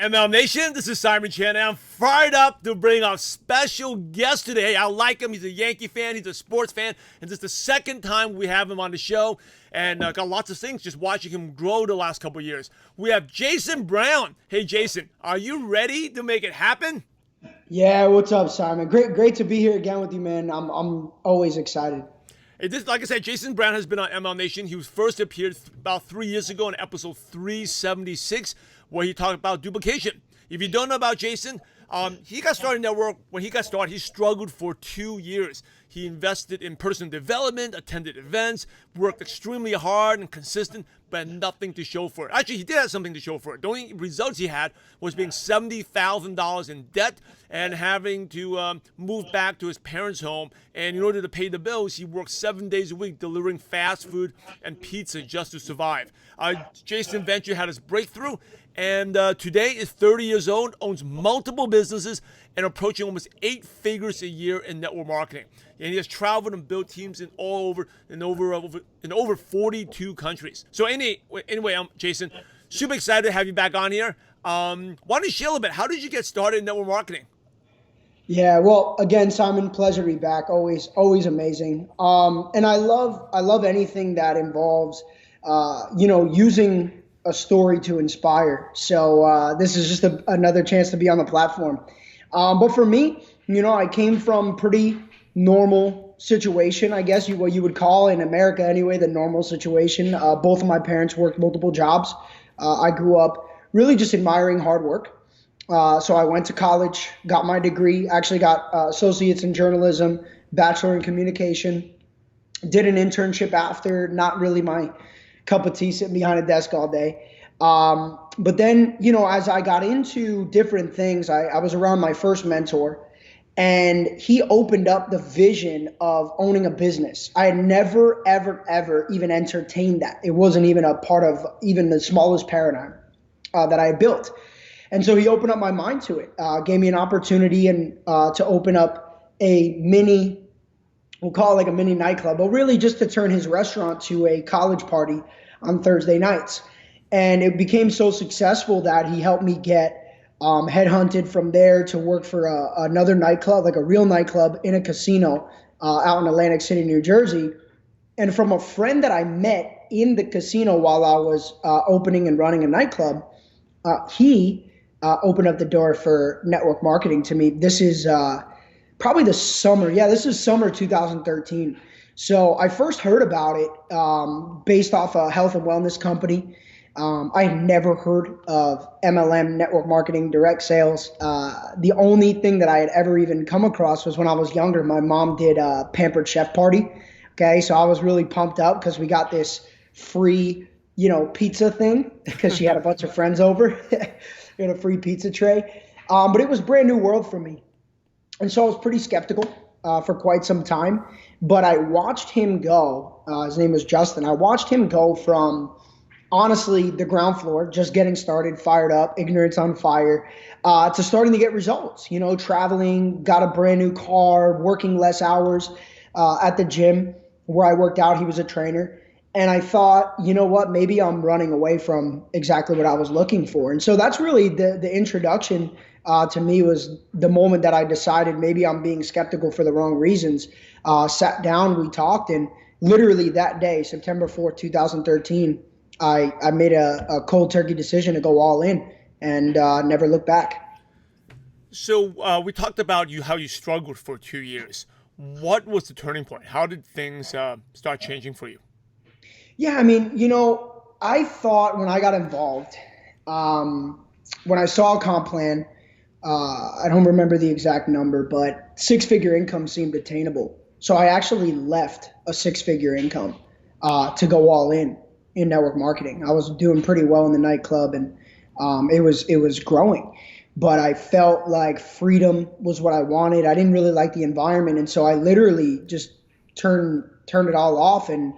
ML Nation, this is Simon Chan. I'm fired up to bring our special guest today. I like him. He's a Yankee fan. He's a sports fan. And this is the second time we have him on the show. And got lots of things just watching him grow the last couple of years. We have Jason Brown. Hey, Jason, are you ready to make it happen? Yeah, what's up, Simon? Great to be here again with you, man. I'm always excited. Like I said, Jason Brown has been on ML Nation. He was first appeared about 3 years ago in episode 376, where he talked about duplication. If you don't know about Jason, he got started in network. When he got started, he struggled for 2 years. He invested in personal development, attended events, worked extremely hard and consistent, but nothing to show for it. Actually, he did have something to show for it. The only results he had was being $70,000 in debt and having to move back to his parents' home. And in order to pay the bills, he worked 7 days a week delivering fast food and pizza just to survive. Jason Venture had his breakthrough, and today is 30 years old, owns multiple businesses, and approaching almost 8 figures a year in network marketing. And he has traveled and built teams in over 42 countries. So anyway, Jason, super excited to have you back on here. Why don't you share a little bit? How did you get started in network marketing? Yeah, well, again, Simon, pleasure to be back. Always amazing. And I love anything that involves, using a story to inspire. So this is just another chance to be on the platform. But for me, I came from pretty normal situation, I guess what you would call in America anyway, the normal situation. Both of my parents worked multiple jobs. I grew up really just admiring hard work. So I went to college, got my degree, actually got associates in journalism, bachelor in communication, did an internship after, not really my cup of tea sitting behind a desk all day. But then, as I got into different things, I was around my first mentor, and he opened up the vision of owning a business. I had never, ever even entertained that. It wasn't even a part of even the smallest paradigm that I had built. And so he opened up my mind to it, gave me an opportunity and to open up a mini, we'll call it like a mini nightclub, but really just to turn his restaurant to a college party on Thursday nights. And it became so successful that he helped me get headhunted from there to work for another nightclub, like a real nightclub in a casino out in Atlantic City, New Jersey. And from a friend that I met in the casino while I was opening and running a nightclub, he opened up the door for network marketing to me. This is probably the summer. Yeah, this is summer 2013. So I first heard about it based off a health and wellness company. I had never heard of MLM, network marketing, direct sales. The only thing that I had ever even come across was when I was younger. My mom did a Pampered Chef party. Okay, so I was really pumped up because we got this free, pizza thing because she had a bunch of friends over. We had a free pizza tray. But it was a brand new world for me. And so I was pretty skeptical for quite some time. But I watched him go. His name was Justin. I watched him go from, honestly, the ground floor, just getting started, fired up, ignorance on fire, to starting to get results, traveling, got a brand new car, working less hours at the gym where I worked out. He was a trainer. And I thought, you know what, maybe I'm running away from exactly what I was looking for. And so that's really the introduction to me, was the moment that I decided maybe I'm being skeptical for the wrong reasons. Sat down, we talked, and literally that day, September 4th, 2013, I made a cold turkey decision to go all in and never look back. So we talked about how you struggled for 2 years. What was the turning point? How did things start changing for you? Yeah, I mean, I thought when I got involved, when I saw a comp plan, I don't remember the exact number, but 6-figure income seemed attainable. So I actually left a 6-figure income to go all in network marketing. I was doing pretty well in the nightclub, and it was growing. But I felt like freedom was what I wanted. I didn't really like the environment, and so I literally just turned it all off, and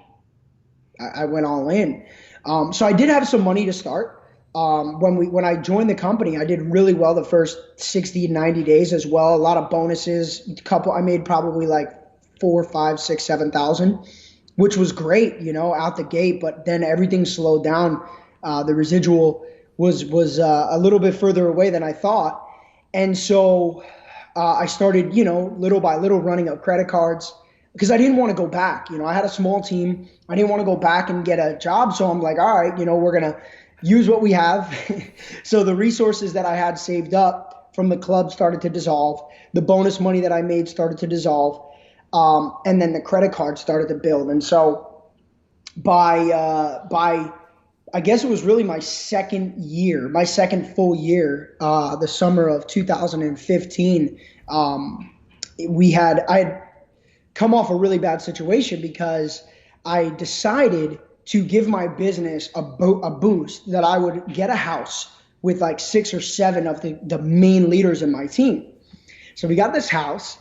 I went all in. So I did have some money to start. When I joined the company, I did really well the first 60, 90 days as well. A lot of bonuses. I made probably like 4, 5, 6, 7,000, which was great, out the gate. But then everything slowed down. The residual was a little bit further away than I thought. And so I started, little by little running up credit cards because I didn't want to go back. I had a small team. I didn't want to go back and get a job. So I'm like, all right, we're going to use what we have. So the resources that I had saved up from the club started to dissolve. The bonus money that I made started to dissolve. And then the credit card started to build. And so by I guess it was really my second full year, the summer of 2015. I had come off a really bad situation because I decided to give my business a boost, that I would get a house with like 6 or 7 of the main leaders in my team. So we got this house,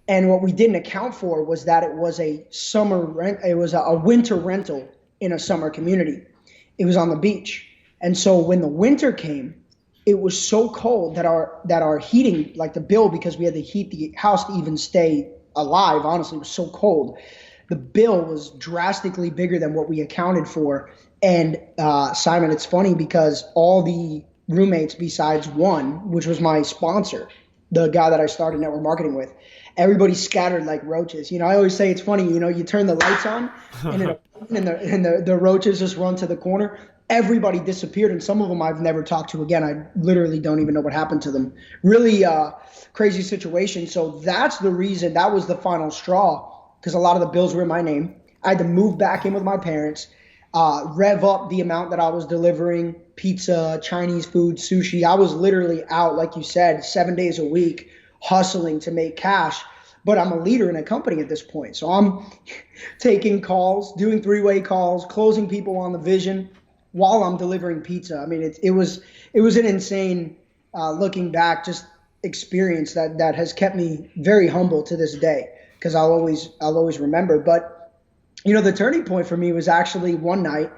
and what we didn't account for was that it was a winter rental in a summer community. It was on the beach. And so when the winter came, it was so cold that our heating, like the bill, because we had to heat the house to even stay alive, honestly, it was so cold. The bill was drastically bigger than what we accounted for. And Simon, it's funny because all the roommates besides one, which was my sponsor, the guy that I started network marketing with, everybody scattered like roaches. I always say it's funny, you turn the lights on and the roaches just run to the corner. Everybody disappeared, and some of them I've never talked to again. I literally don't even know what happened to them. Really crazy situation. So that's the reason, that was the final straw, because a lot of the bills were in my name. I had to move back in with my parents, rev up the amount that I was delivering, pizza, Chinese food, sushi. I was literally out, like you said, 7 days a week, hustling to make cash. But I'm a leader in a company at this point. So I'm taking calls, doing 3-way calls, closing people on the vision while I'm delivering pizza. I mean, it was an insane, looking back, just experience that has kept me very humble to this day, because I'll always remember. But the turning point for me was actually one night.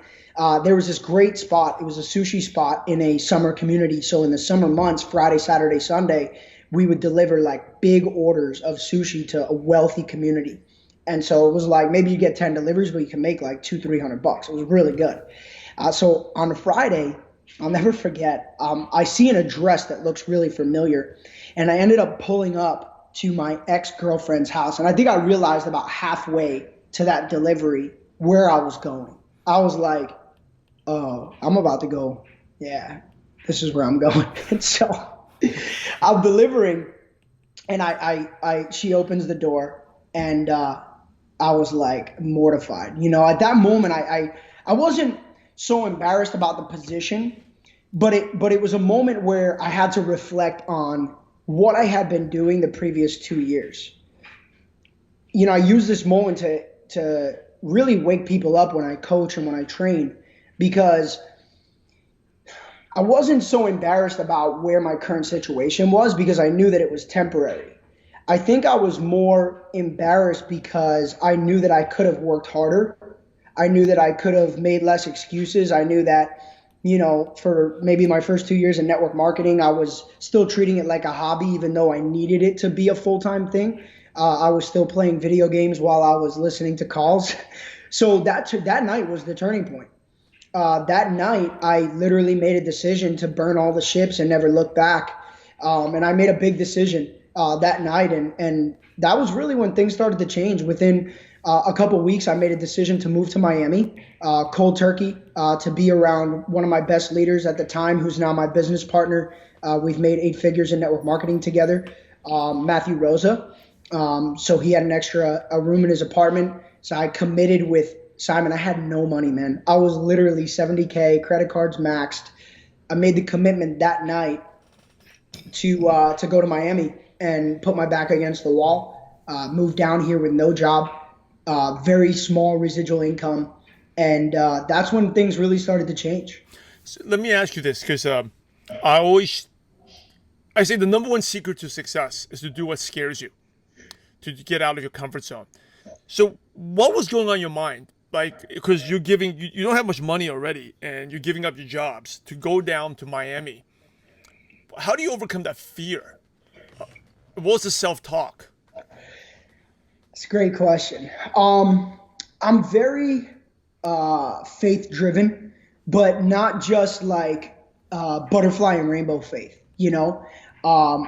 There was this great spot. It was a sushi spot in a summer community. So in the summer months, Friday, Saturday, Sunday, we would deliver like big orders of sushi to a wealthy community. And so it was like, maybe you get 10 deliveries, but you can make like $200-300. It was really good. So on a Friday, I'll never forget, I see an address that looks really familiar. And I ended up pulling up to my ex-girlfriend's house. And I think I realized about halfway to that delivery where I was going. I was like, oh, I'm about to go. Yeah, this is where I'm going. And so I'm delivering, and she opens the door, and I was like mortified. At that moment, I wasn't so embarrassed about the position, but it was a moment where I had to reflect on what I had been doing the previous 2 years. I use this moment to really wake people up when I coach and when I train, because I wasn't so embarrassed about where my current situation was, because I knew that it was temporary. I think I was more embarrassed because I knew that I could have worked harder. I knew that I could have made less excuses. I knew that, for maybe my first 2 years in network marketing, I was still treating it like a hobby, even though I needed it to be a full-time thing. I was still playing video games while I was listening to calls. So that night was the turning point. That night, I literally made a decision to burn all the ships and never look back. And I made a big decision that night. And that was really when things started to change. Within a couple of weeks, I made a decision to move to Miami, cold turkey, to be around one of my best leaders at the time, who's now my business partner. We've made 8 figures in network marketing together, Matthew Rosa. So he had a room in his apartment. So I committed with Simon. I had no money, man. I was literally $70K, credit cards maxed. I made the commitment that night to go to Miami and put my back against the wall, moved down here with no job, very small residual income. And that's when things really started to change. So let me ask you this, because I say the number one secret to success is to do what scares you, to get out of your comfort zone. So what was going on in your mind? Like, because you don't have much money already, and you're giving up your jobs to go down to Miami. How do you overcome that fear? What's the self-talk? It's a great question. I'm very faith-driven, but not just like butterfly and rainbow faith,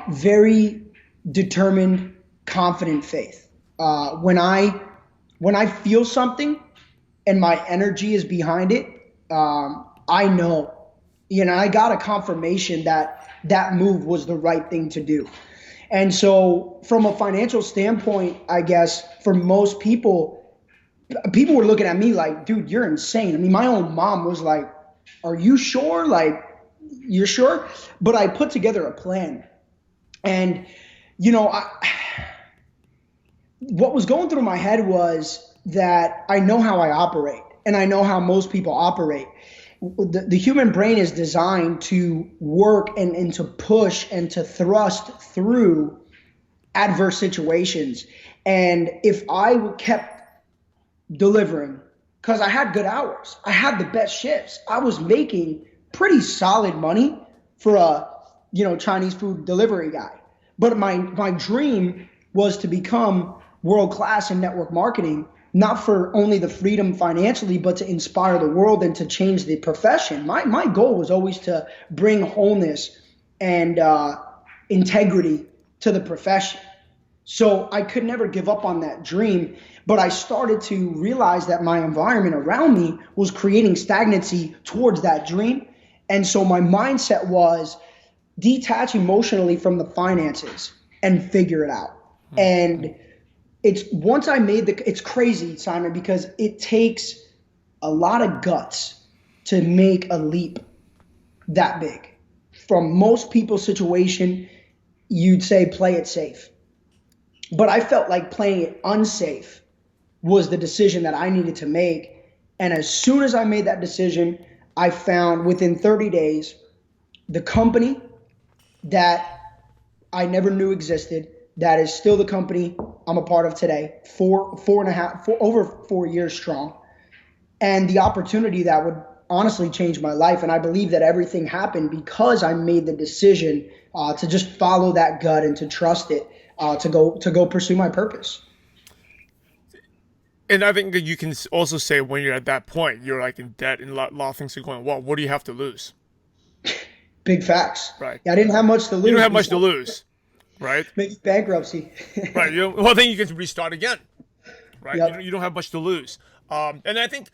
very determined, confident faith. When I feel something and my energy is behind it, I know, I got a confirmation that that move was the right thing to do. And so from a financial standpoint, I guess for most people were looking at me like, dude, you're insane. I mean, my own mom was like, are you sure? Like, you're sure? But I put together a plan. And, what was going through my head was that I know how I operate and I know how most people operate. The human brain is designed to work and to push and to thrust through adverse situations. And if I kept delivering, because I had good hours, I had the best shifts, I was making pretty solid money for a Chinese food delivery guy. But my dream was to become world class in network marketing, not for only the freedom financially, but to inspire the world and to change the profession. My goal was always to bring wholeness and integrity to the profession. So I could never give up on that dream, but I started to realize that my environment around me was creating stagnancy towards that dream. And so my mindset was detach emotionally from the finances and figure it out. And it's crazy, Simon, because it takes a lot of guts to make a leap that big. From most people's situation, you'd say play it safe. But I felt like playing it unsafe was the decision that I needed to make. And as soon as I made that decision, I found within 30 days the company that I never knew existed, that is still the company I'm a part of today, over 4 years strong, and the opportunity that would honestly change my life. And I believe that everything happened because I made the decision to just follow that gut and to trust it, to go pursue my purpose. And I think that you can also say when you're at that point, you're like in debt and a lot of things are going, well, what do you have to lose? Big facts. Right. Yeah, I didn't have much to lose. You don't have much to lose, right? Maybe bankruptcy. Right. Well, then you can restart again, right? Yep. You don't have much to lose. And I think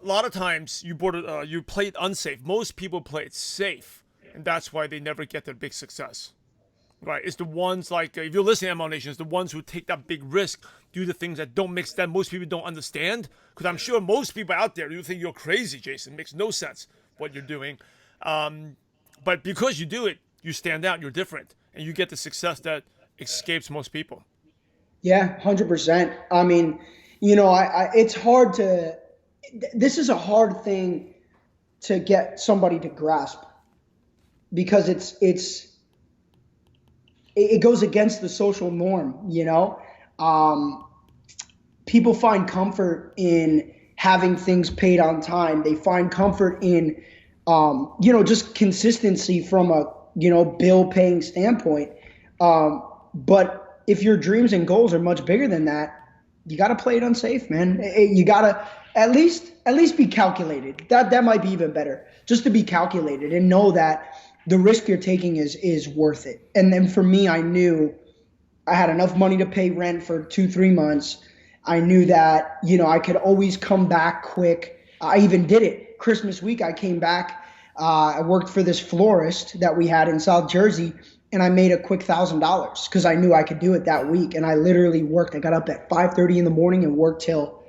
a lot of times you play it unsafe. Most people play it safe, and that's why they never get their big success. Right, it's the ones like if you're listening to ML Nation, it's the ones who take that big risk, do the things that don't make sense. Most people don't understand, because I'm sure most people out there you think you're crazy, Jason. It makes no sense what you're doing, but because you do it, you stand out. You're different, and you get the success that escapes most people. Yeah, 100%. I mean, it's hard to. This is a hard thing to get somebody to grasp, because it goes against the social norm, people find comfort in having things paid on time. They find comfort in, just consistency from a, bill paying standpoint. But if your dreams and goals are much bigger than that, you got to play it unsafe, man. You got to at least be calculated. That might be even better, just to be calculated and know that the risk you're taking is worth it. And then for me, I knew I had enough money to pay rent for 2-3 months. I knew that, I could always come back quick. I even did it. Christmas week, I came back. I worked for this florist that we had in South Jersey, and I made a quick $1,000 because I knew I could do it that week. And I literally worked. I got up at 5:30 in the morning and worked till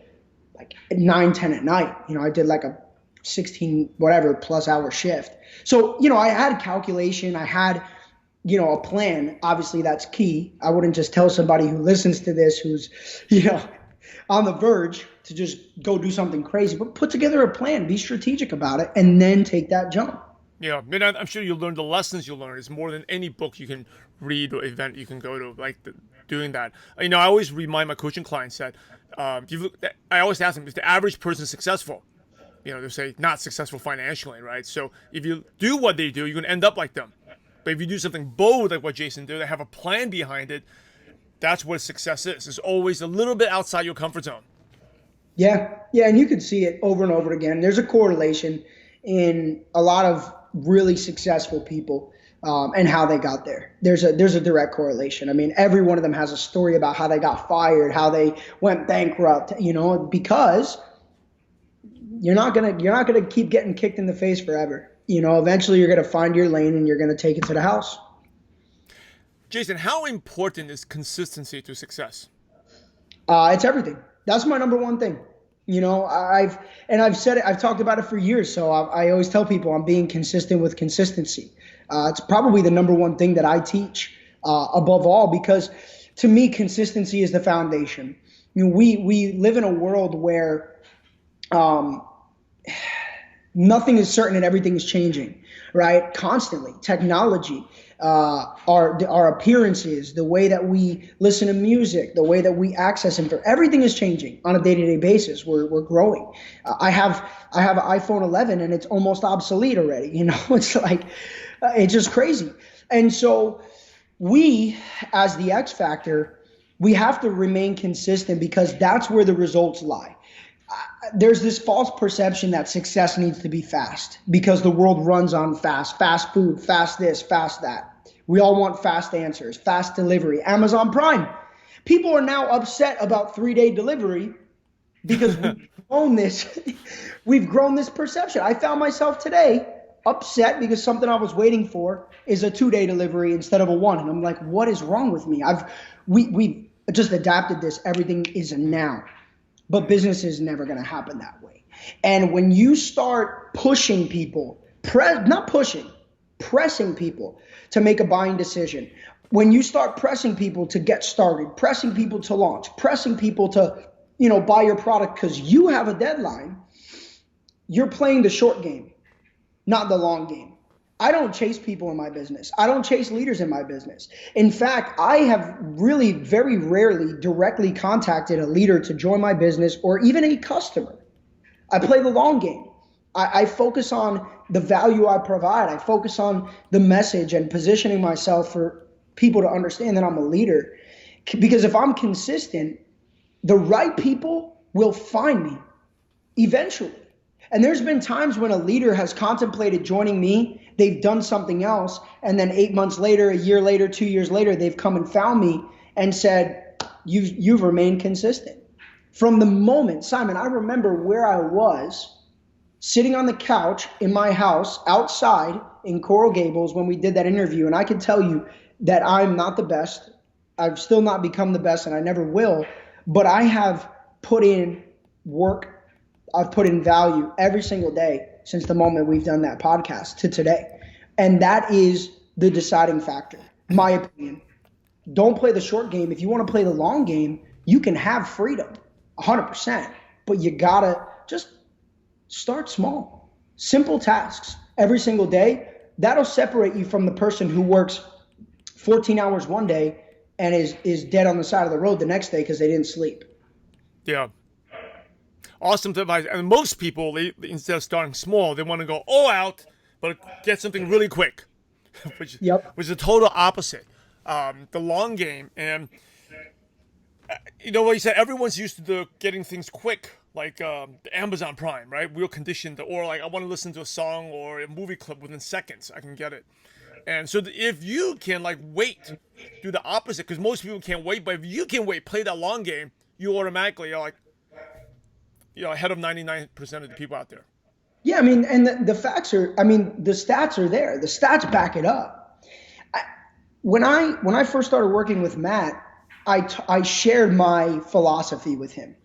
like 9-10 at night. I did like a 16 whatever plus hour shift. So, I had calculation. I had, a plan. Obviously, that's key. I wouldn't just tell somebody who listens to this who's, on the verge to just go do something crazy, but put together a plan, be strategic about it, and then take that jump. Yeah, and I'm sure you'll learn the lessons you'll learn. It's more than any book you can read or event you can go to, doing that. I always remind my coaching clients that I always ask them, is the average person successful? They say not successful financially, right? So if you do what they do, you're going to end up like them. But if you do something bold like what Jason did, they have a plan behind it, that's what success is. It's always a little bit outside your comfort zone. Yeah, and you can see it over and over again. There's a correlation in a lot of really successful people and how they got there. There's a direct correlation. I mean, every one of them has a story about how they got fired, how they went bankrupt, because you're not gonna keep getting kicked in the face forever. Eventually you're gonna find your lane and you're gonna take it to the house. Jason, how important is consistency to success? It's everything. That's my number one thing. I've said it, I've talked about it for years. So I always tell people I'm being consistent with consistency. It's probably the number one thing that I teach above all, because to me, consistency is the foundation. We live in a world where nothing is certain and everything is changing, right? Constantly. Technology, our appearances, the way that we listen to music, the way that we access everything is changing on a day-to-day basis. We're growing. I have an iPhone 11 and it's almost obsolete already. It's like, it's just crazy. And so we, as the X Factor, we have to remain consistent because that's where the results lie. There's this false perception that success needs to be fast because the world runs on fast food, fast this, fast that. We all want fast answers, fast delivery, Amazon Prime. People are now upset about 3-day delivery because we've grown this perception. I found myself today upset because something I was waiting for is a 2-day delivery instead of a 1. And I'm like, what is wrong with me? We've just adapted this. Everything is a now. But business is never going to happen that way. And when you start pushing people, pressing people to make a buying decision, when you start pressing people to get started, pressing people to launch, pressing people to, buy your product because you have a deadline, you're playing the short game, not the long game. I don't chase people in my business. I don't chase leaders in my business. In fact, I have really very rarely directly contacted a leader to join my business or even a customer. I play the long game. I focus on the value I provide. I focus on the message and positioning myself for people to understand that I'm a leader. Because if I'm consistent, the right people will find me eventually. And there's been times when a leader has contemplated joining me, they've done something else, and then 8 months later, a year later, 2 years later, they've come and found me and said, you've remained consistent. From the moment, Simon, I remember where I was sitting on the couch in my house outside in Coral Gables when we did that interview, and I can tell you that I'm not the best. I've still not become the best, and I never will, but I have put in work. I've put in value every single day since the moment we've done that podcast to today. And that is the deciding factor, my opinion. Don't play the short game. If you want to play the long game, you can have freedom, 100%. But you got to just start small. Simple tasks every single day. That'll separate you from the person who works 14 hours one day and is dead on the side of the road the next day because they didn't sleep. Yeah. Awesome advice. And most people, instead of starting small, they want to go all out, but get something really quick, which is the total opposite. The long game. And what you said, everyone's used to getting things quick, like the Amazon Prime, right? We're conditioned, or like I want to listen to a song or a movie clip within seconds, I can get it. And so if you can wait, do the opposite, because most people can't wait, but if you can wait, play that long game, you automatically are ahead of 99% of the people out there. Yeah, I mean, and the facts are, the stats are there. The stats back it up. When I first started working with Matt, I shared my philosophy with him.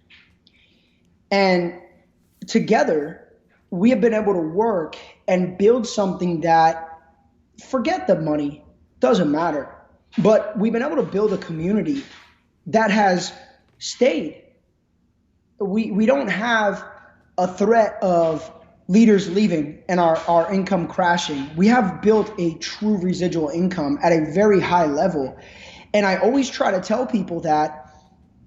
And together, we have been able to work and build something that, forget the money, doesn't matter. But we've been able to build a community that has stayed. We don't have a threat of leaders leaving and our income crashing. We have built a true residual income at a very high level. And I always try to tell people that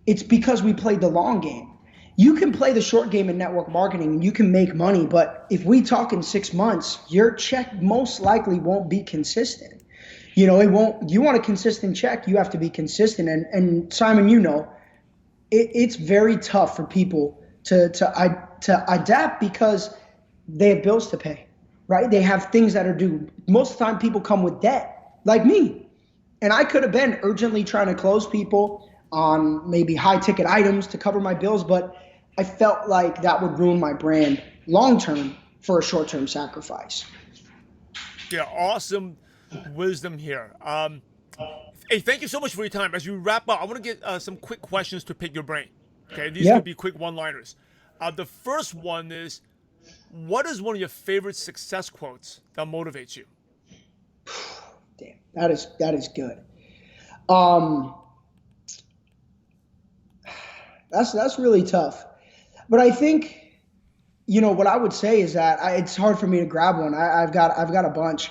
it's because we played the long game. You can play the short game in network marketing and you can make money, but if we talk in 6 months, your check most likely won't be consistent. It won't. You want a consistent check, you have to be consistent. And Simon, it's very tough for people to adapt because they have bills to pay. right? They have things that are due. Most of the time people come with debt, like me. And I could have been urgently trying to close people on maybe high ticket items to cover my bills, but I felt like that would ruin my brand long term for a short term sacrifice. Yeah, awesome wisdom here. Hey, thank you so much for your time. As we wrap up, I want to get some quick questions to pick your brain. Okay, these Yeah. could be quick one-liners. The first one is, what is one of your favorite success quotes that motivates you? Damn, that is good. Um, that's really tough. But I think, what I would say is that it's hard for me to grab one. I've got a bunch.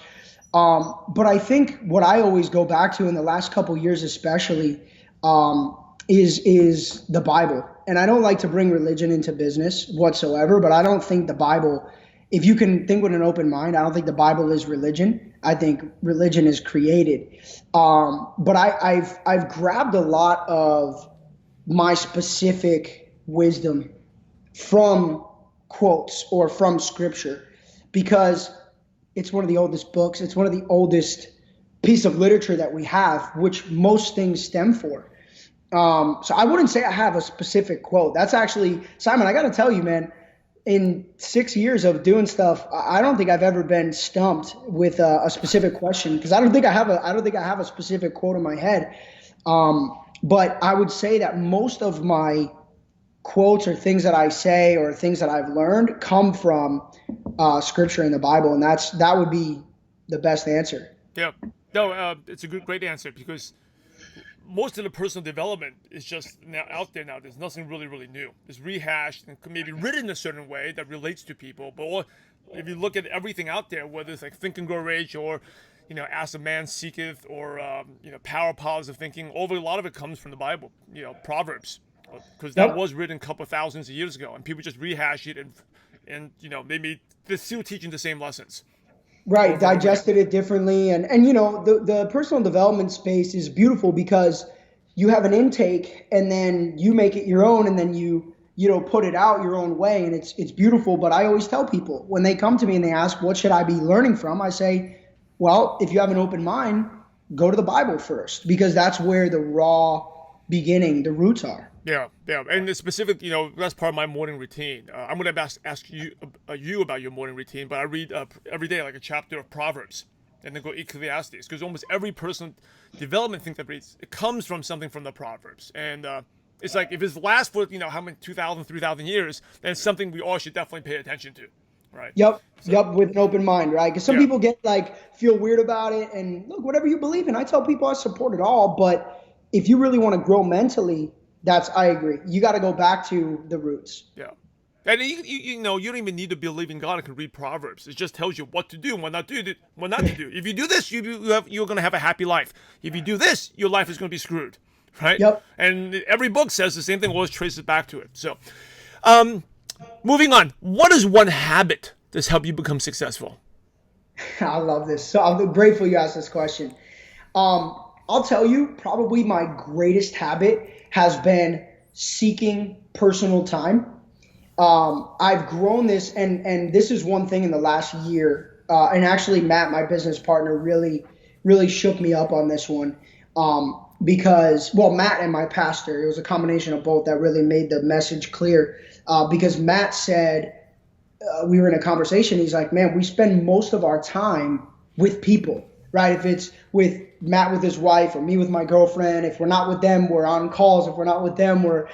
But I think what I always go back to in the last couple years, especially, is the Bible. And I don't like to bring religion into business whatsoever, but I don't think the Bible, if you can think with an open mind, I don't think the Bible is religion. I think religion is created. But I've grabbed a lot of my specific wisdom from quotes or from scripture, because it's one of the oldest books. It's one of the oldest piece of literature that we have, which most things stem for. So I wouldn't say I have a specific quote. That's actually, Simon, I got to tell you, man, in 6 years of doing stuff, I don't think I've ever been stumped with a specific question, because I don't think I have a specific quote in my head. But I would say that most of my quotes or things that I say or things that I've learned come from scripture in the Bible, and that would be the best answer. Yeah, no, it's a great answer, because most of the personal development is just now out there now. There's nothing really new. It's rehashed and maybe written in a certain way that relates to people. But if you look at everything out there, whether it's like Think and Grow Rich or, As a Man Seeketh, or, Power Positive Thinking, a lot of it comes from the Bible, Proverbs, because that was written a couple of thousands of years ago, and people just rehash it and they're still teaching the same lessons. Right, digested it differently, and the personal development space is beautiful because you have an intake and then you make it your own, and then you put it out your own way, and it's beautiful. But I always tell people when they come to me and they ask, what should I be learning from? I say, well, if you have an open mind, go to the Bible first, because that's where the raw beginning, the roots are. Yeah, and the specific, that's part of my morning routine. I'm going to ask you about your morning routine, but I read every day like a chapter of Proverbs, and then go Ecclesiastes, because almost every personal development thing that reads, it comes from something from the Proverbs, and it's like if it's lasts for how many 2,000, 3,000 years, then it's something we all should definitely pay attention to, right? Yep, with an open mind, right? Because some people get feel weird about it, and look, whatever you believe in, I tell people I support it all, but if you really want to grow mentally, I agree. You got to go back to the roots. Yeah. And you don't even need to believe in God. It can read Proverbs. It just tells you what to do and what not to do. If you do this, you're going to have a happy life. If you do this, your life is going to be screwed, right? Yep. And every book says the same thing. Always traces back to it. So, moving on. What is one habit that's helped you become successful? I love this. So I'm grateful you asked this question. I'll tell you, probably my greatest habit has been seeking personal time. I've grown this, and this is one thing in the last year. And actually, Matt, my business partner, really, really shook me up on this one. Because Matt and my pastor, it was a combination of both that really made the message clear. Because Matt said, we were in a conversation. He's like, man, we spend most of our time with people, right? If it's with Matt with his wife, or me with my girlfriend, if we're not with them, we're on calls. If we're not with them, we're,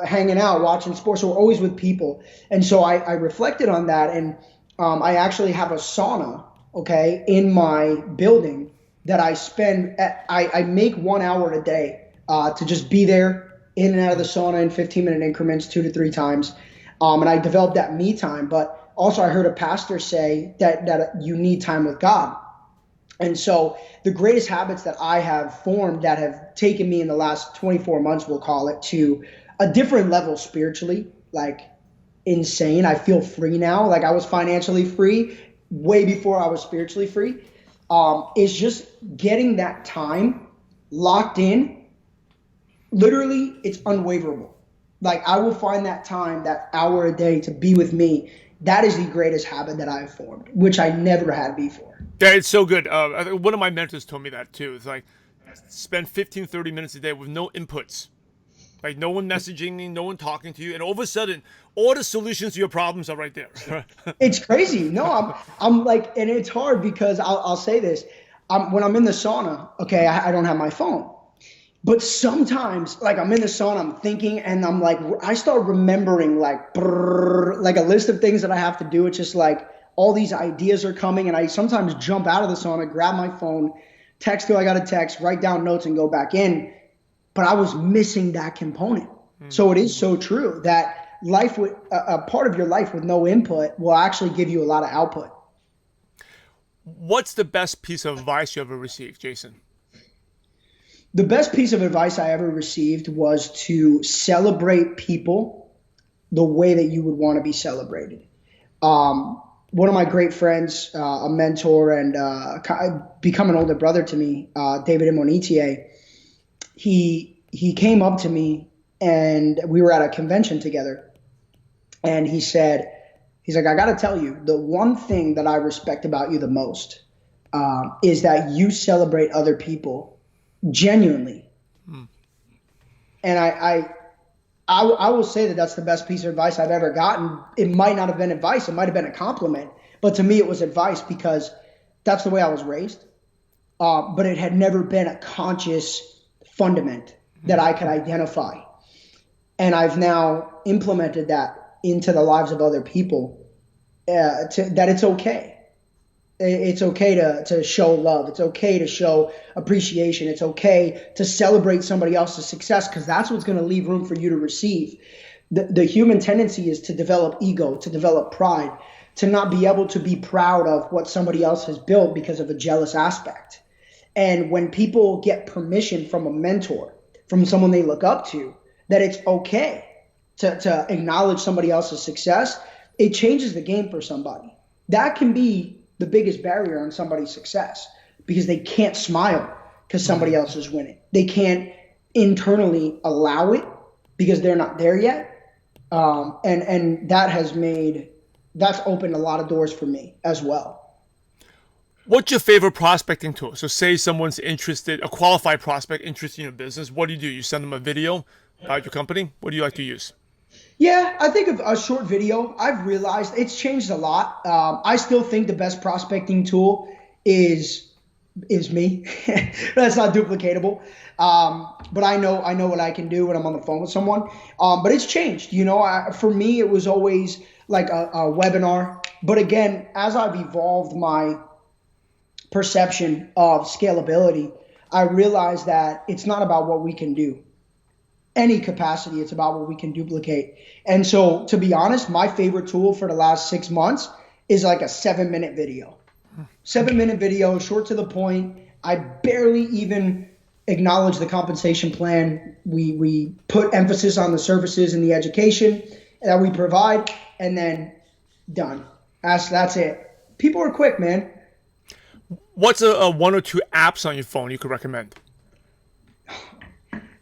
hanging out, watching sports. So we're always with people. And so I reflected on that. And I actually have a sauna, in my building that I spend, I make 1 hour a day to just be there in and out of the sauna in 15-minute increments, 2 to 3 times. And I developed that me time. But also I heard a pastor say that you need time with God. And so the greatest habits that I have formed that have taken me in the last 24 months, we'll call it, to a different level spiritually, insane. I feel free now. I was financially free way before I was spiritually free. Is just getting that time locked in. Literally, it's unwaverable. I will find that time, that hour a day, to be with me That is the greatest habit that I've formed, which I never had before. Yeah, it's so good. One of my mentors told me that too. It's like spend 15, 30 minutes a day with no inputs. Like no one messaging you, no one talking to you, and all of a sudden, all the solutions to your problems are right there. It's crazy. No, I'm like, and it's hard because I'll say this. When I'm in the sauna, okay, I don't have my phone. But sometimes, like I'm in the sauna, I'm thinking, and I'm like, I start remembering like, like a list of things that I have to do. It's just like all these ideas are coming, and I sometimes jump out of the sauna, grab my phone, text who I got to text, write down notes, and go back in. But I was missing that component. So it is so true that life with a part of your life with no input will actually give you a lot of output. What's the best piece of advice you ever received, Jason? The best piece of advice I ever received was to celebrate people the way that you would want to be celebrated. One of my great friends, a mentor and become an older brother to me, David Imonitie, he came up to me and we were at a convention together, and he's like, I got to tell you, the one thing that I respect about you the most is that you celebrate other people genuinely. And I will say that that's the best piece of advice I've ever gotten. It might not have been advice. It might have been a compliment, but to me it was advice because that's the way I was raised. But it had never been a conscious fundament that I could identify. And I've now implemented that into the lives of other people, that it's okay. It's okay to show love. It's okay to show appreciation. It's okay to celebrate somebody else's success because that's what's going to leave room for you to receive. The human tendency is to develop ego, to develop pride, to not be able to be proud of what somebody else has built because of a jealous aspect. And when people get permission from a mentor, from someone they look up to, that it's okay to acknowledge somebody else's success, it changes the game for somebody. That can be the biggest barrier on somebody's success because they can't smile because somebody else is winning. They can't internally allow it because they're not there yet. And that's opened a lot of doors for me as well. What's your favorite prospecting tool? So say someone's interested, a qualified prospect interested in your business. What do? You send them a video about your company? What do you like to use? Yeah, I think of a short video. I've realized it's changed a lot. I still think the best prospecting tool is me. That's not duplicatable. But I know what I can do when I'm on the phone with someone. But it's changed. For me, it was always like a webinar. But again, as I've evolved my perception of scalability, I realized that it's not about what we can do. Any capacity, it's about what we can duplicate. And so, to be honest, my favorite tool for the last 6 months is like a 7-minute video. 7-minute video, short to the point. I barely even acknowledge the compensation plan. We put emphasis on the services and the education that we provide, and then done. That's it. People are quick, man. What's a one or two apps on your phone you could recommend?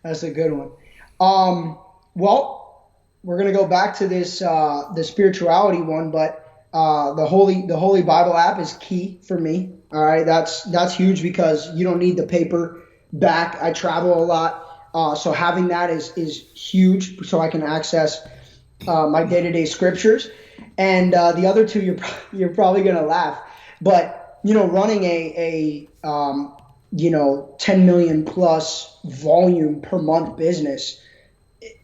That's a good one. Well, we're gonna go back to this the spirituality one, but the Holy Bible app is key for me. All right, that's huge because you don't need the paper back. I travel a lot, so having that is huge, so I can access my day-to-day scriptures. And the other two, you're probably gonna laugh, but running a 10 million plus volume per month business,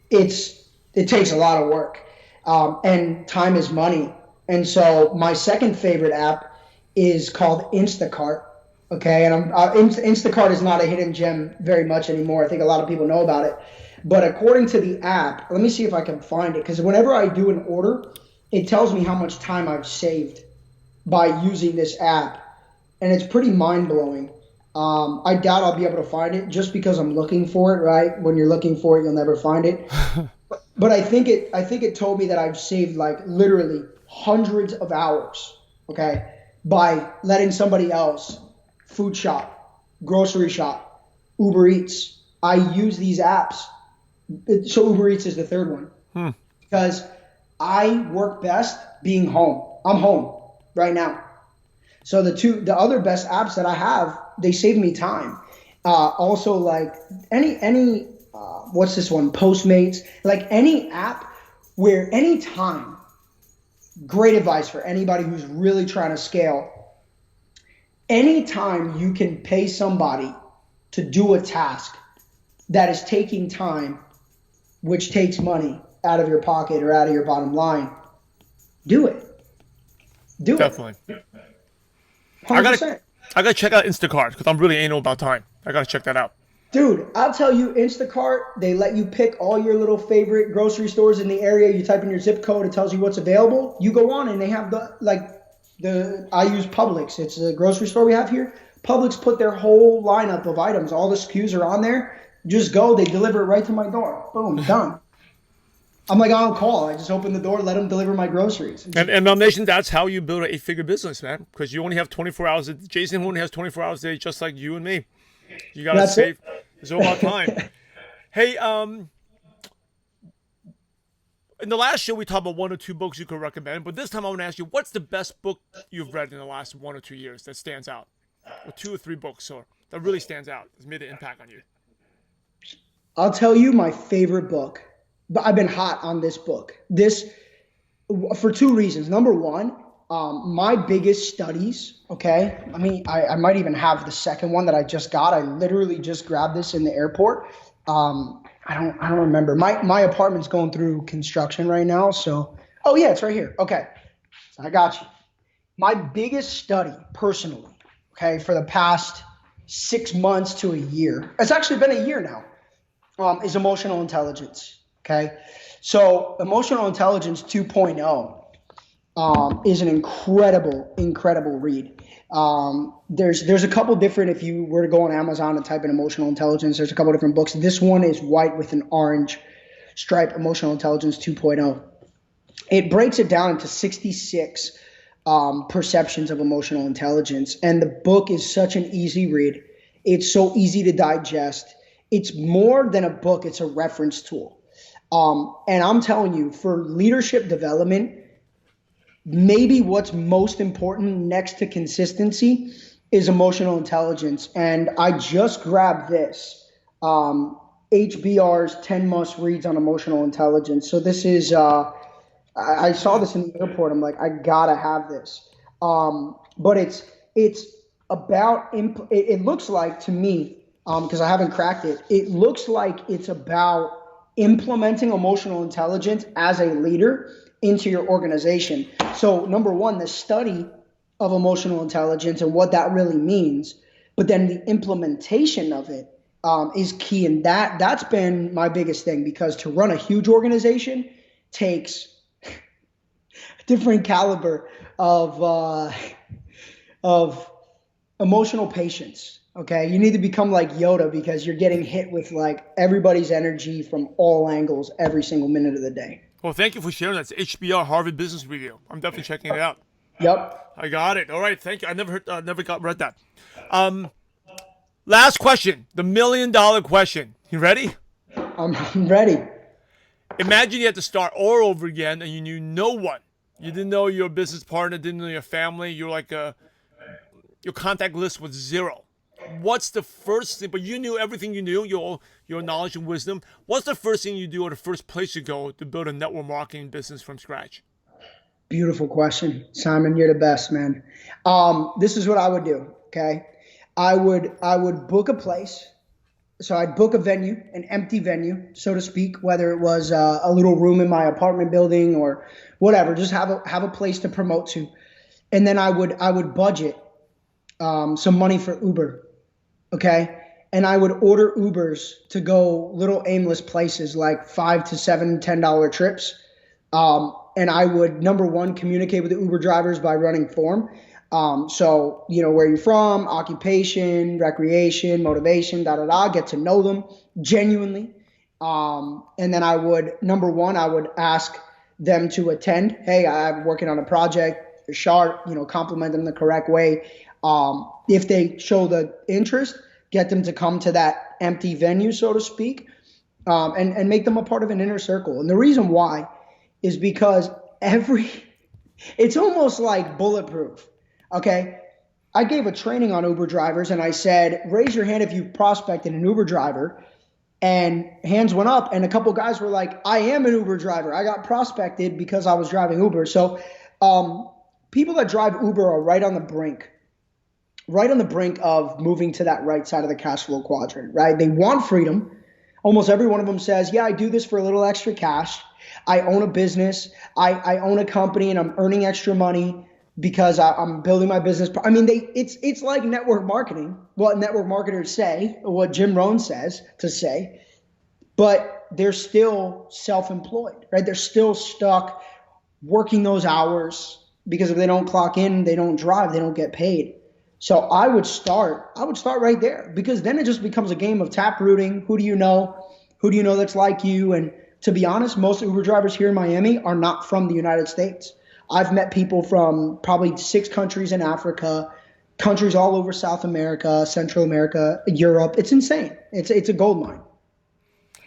it takes a lot of work, and time is money. And so my second favorite app is called Instacart. Okay, and Instacart is not a hidden gem very much anymore. I think a lot of people know about it. But according to the app, let me see if I can find it, because whenever I do an order, it tells me how much time I've saved by using this app, and it's pretty mind-blowing. I doubt I'll be able to find it just because I'm looking for it, right? When you're looking for it, you'll never find it. But I think it told me that I've saved like literally hundreds of hours, okay, by letting somebody else food shop, grocery shop, Uber Eats. I use these apps. So Uber Eats is the third one because I work best being home. I'm home right now. So the other best apps that I have, they save me time. Also, like any what's this one? Postmates, like any app where any time. Great advice for anybody who's really trying to scale. Anytime you can pay somebody to do a task that is taking time, which takes money out of your pocket or out of your bottom line, do it. Do Definitely. it. I 100%. gotta check out Instacart because I'm really anal about time. I gotta check that out. Dude, I'll tell you, Instacart, they let you pick all your little favorite grocery stores in the area. You type in your zip code, it tells you what's available. You go on and they have I use Publix. It's a grocery store we have here. Publix put their whole lineup of items. All the SKUs are on there. Just go, they deliver it right to my door. Boom, done. I'm like on call. I just open the door, let them deliver my groceries. And Mom Nation, that's how you build an 8-figure business, man. Because you only have 24 hours. Jason only has 24 hours a day, just like you and me. You gotta save. It's all about time. Hey, in the last show we talked about 1 or 2 books you could recommend, but this time I want to ask you, what's the best book you've read in the last 1 or 2 years that stands out, or 2 or 3 books, or that really stands out, has made an impact on you? I'll tell you my favorite book, but I've been hot on this book. This for 2 reasons. Number one, my biggest studies. Okay, I mean, I might even have the second one that I just got. I literally just grabbed this in the airport. I don't remember. My apartment's going through construction right now, so oh yeah, it's right here. Okay, so I got you. My biggest study personally, okay, for the past 6 months to a year. It's actually been a year now. Is emotional intelligence. Okay, so emotional intelligence 2.0 is an incredible read. There's a couple different, if you were to go on Amazon and type in emotional intelligence, there's a couple different books. This one is white with an orange stripe, Emotional Intelligence 2.0. It breaks it down into 66 perceptions of emotional intelligence. And the book is such an easy read. It's so easy to digest. It's more than a book. It's a reference tool. And I'm telling you, for leadership development, maybe what's most important next to consistency is emotional intelligence. And I just grabbed this, HBR's 10 must reads on emotional intelligence. So this is, I saw this in the airport. I'm like, I gotta have this. But it's about, it looks like to me, because I haven't cracked it, it looks like it's about implementing emotional intelligence as a leader into your organization. So number one, the study of emotional intelligence and what that really means, but then the implementation of it is key. And that's been my biggest thing, because to run a huge organization takes a different caliber of emotional patience. Okay, you need to become like Yoda, because you're getting hit with like everybody's energy from all angles every single minute of the day. Well, thank you for sharing that. It's HBR, Harvard Business Review. I'm definitely checking it out. Yep. I got it. All right, thank you. I never read that. Last question, the $1 million question. You ready? I'm ready. Imagine you had to start all over again, and you knew no one. You didn't know your business partner, didn't know your family. You're like your contact list was 0. What's the first thing? But you knew everything you knew, your knowledge and wisdom. What's the first thing you do, or the first place you go to build a network marketing business from scratch? Beautiful question, Simon. You're the best, man. This is what I would do. Okay, I would book a place. So I'd book a venue, an empty venue, so to speak, whether it was a little room in my apartment building or whatever. Just have a place to promote to, and then I would budget some money for Uber. Okay. And I would order Ubers to go little aimless places like $5 to $7, $10 trips. And I would, number one, communicate with the Uber drivers by running form. So, where you're from, occupation, recreation, motivation, get to know them genuinely. And then I would, number one, I would ask them to attend. Hey, I'm working on a project, sharp, compliment them the correct way. If they show the interest, get them to come to that empty venue, so to speak, and make them a part of an inner circle. And the reason why is because it's almost like bulletproof. Okay. I gave a training on Uber drivers and I said, raise your hand if you prospected an Uber driver. And hands went up and a couple guys were like, I am an Uber driver. I got prospected because I was driving Uber. So people that drive Uber are right on the brink of moving to that right side of the cash flow quadrant, right? They want freedom. Almost every one of them says, yeah, I do this for a little extra cash. I own a business. I own a company and I'm earning extra money because I'm building my business. I mean, it's like network marketing, what network marketers say, what Jim Rohn says to say, but they're still self-employed, right? They're still stuck working those hours because if they don't clock in, they don't drive, they don't get paid. So I would start right there because then it just becomes a game of tap rooting. Who do you know? Who do you know that's like you? And to be honest, most Uber drivers here in Miami are not from the United States. I've met people from probably 6 countries in Africa, countries all over South America, Central America, Europe. It's insane. It's a gold mine.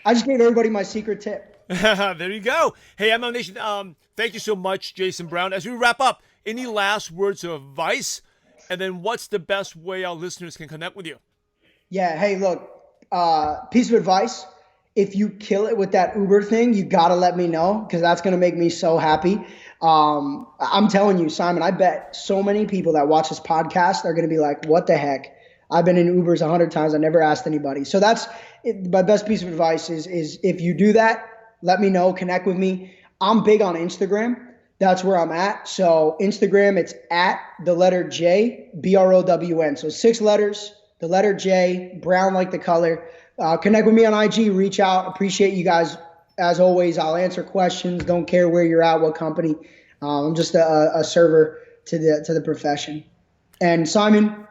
I just gave everybody my secret tip. There you go. Hey, MLM Nation, thank you so much, Jason Brown. As we wrap up, any last words of advice? And then what's the best way our listeners can connect with you? Yeah. Hey, look, piece of advice. If you kill it with that Uber thing, you got to let me know because that's going to make me so happy. I'm telling you, Simon, I bet so many people that watch this podcast are going to be like, what the heck? I've been in Ubers 100 times. I never asked anybody. So that's my best piece of advice is if you do that, let me know, connect with me. I'm big on Instagram. That's where I'm at. So Instagram, it's at the letter J, BROWN. So 6 letters, the letter J, brown like the color. Connect with me on IG, reach out. Appreciate you guys. As always, I'll answer questions. Don't care where you're at, what company. I'm just a server to the profession. And Simon,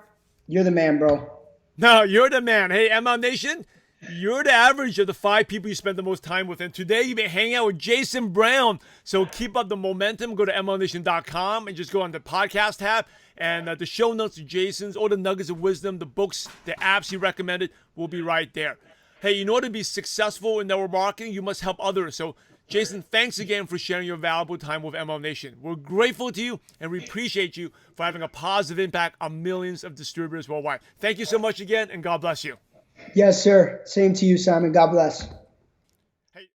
you're the man, bro. No, you're the man. Hey, MLM Nation, you're the average of the 5 people you spend the most time with. And today you've been hanging out with Jason Brown. So keep up the momentum. Go to MLMNation.com and just go on the podcast tab. And the show notes to Jason's, all the nuggets of wisdom, the books, the apps he recommended will be right there. Hey, in order to be successful in network marketing, you must help others. So, Jason, thanks again for sharing your valuable time with MLM Nation. We're grateful to you, and we appreciate you for having a positive impact on millions of distributors worldwide. Thank you so much again, and God bless you. Yes, sir. Same to you, Simon. God bless. Hey.